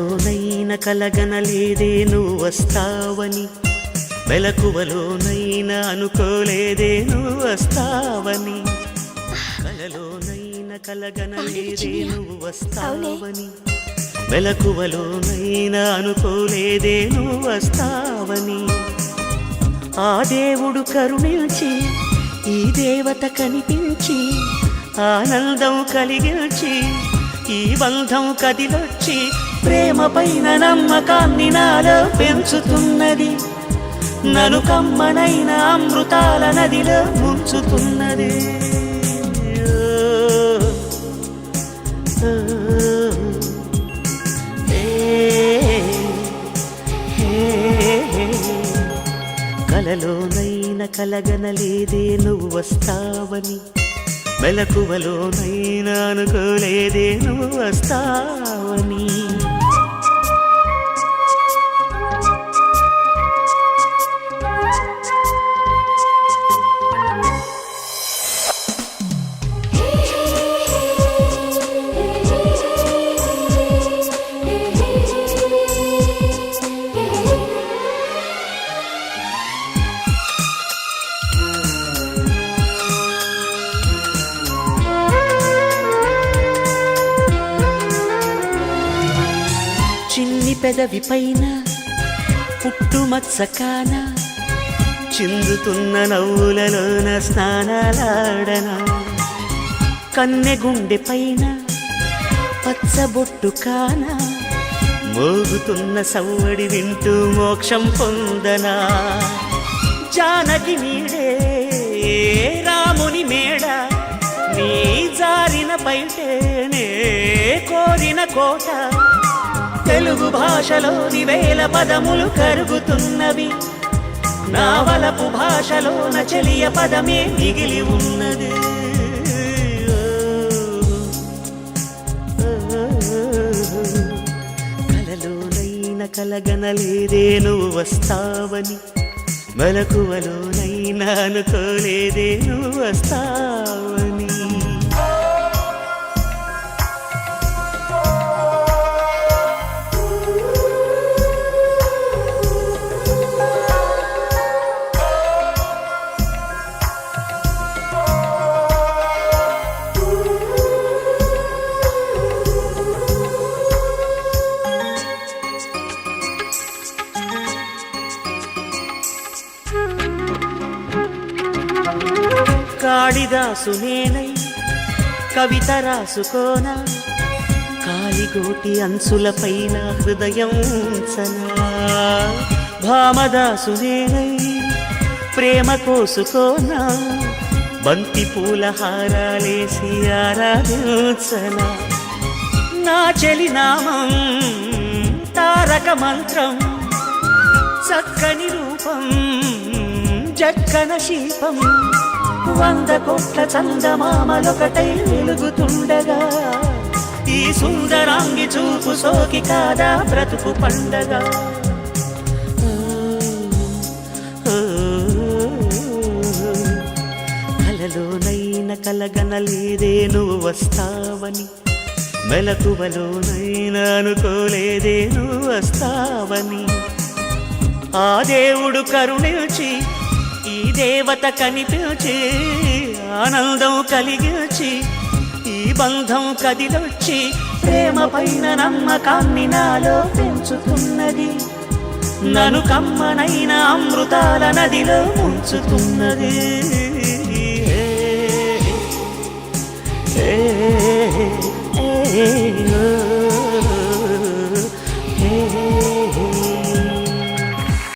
కలలోనైనా కలగనలేదే నువ్వు వస్తావని, మెలకువలోనైనా అనుకోలేదే నువ్వు వస్తావని, కలలోనైనా కలగనలేదే నువ్వు వస్తావని, మెలకువలోనైనా అనుకోలేదే నువ్వు వస్తావని. ఆ దేవుడు కరుణించి ఈ దేవత కనిపించి ఆనందం కలిగించి ఈ బంధం కదిలొచ్చి ప్రేమ పైన నమ్మకాన్ని నాలో పెంచుతున్నది, నను కమ్మనైన అమృతాల నదిలో ముంచుతున్నది. కలలోనైనా కలగనలేదే నువ్వు వస్తావని, మెలకువలోనైనా అనుకోలేదే నువ్వు వస్తావని. చిన్ని పెదవి పైన పుట్టుమత్సకాన చిందుతున్న నవ్వులలోన స్నానాలాడనా, కన్నె గుండె పైన పచ్చబొట్టు కాన మోగుతున్న సవ్వడి వింటూ మోక్షం పొందనా. జానకి నీడే రాముని మేడ నీ జారిన పైటేనే కోరిన కోట, తెలుగు భాషలోని వేల పదములు కరుగుతున్నవి, నా వలపు భాషలోన చెలియ పదమే మిగిలి ఉన్నది. కలలోనైనా కలగనలేదే నువ్వు వస్తావని, మెలకువలోనైనా అనుకోలేదే నువ్వు వస్తావని. కాళిదాసు నేనై కవిత రాసుకోనా, కాలిగోటి అంచులపైన హృదయం ఉంచనా. భామదాసు నేనై ప్రేమ కోసుకోనా, బంతి పూల హారాలేసి ఆరాధించనా. నా చెలి నామం తారక మంత్రం, చక్కని రూపం జక్కన శిల్పం, 100 కోట్ల చందమామలొకటై వెలుగుతుండగా ఈ సుందరాంగి చూపు సోకి కాదా బ్రతుకు పండగ. కలలోనైనా కలగనలేదే నువ్వు వస్తావని, మెలకువలోనైనా అనుకోలేదే నువ్వు వస్తావని. ఆ దేవుడు కరుణించి ఈ దేవత కనిపించి ఆనందం కలిగించి ఈ బంధం కదిలొచ్చి ప్రేమ పైన నమ్మకాన్ని నాలో పెంచుతున్నది, నను కమ్మనైన అమృతాల నదిలో ముంచుతున్నది.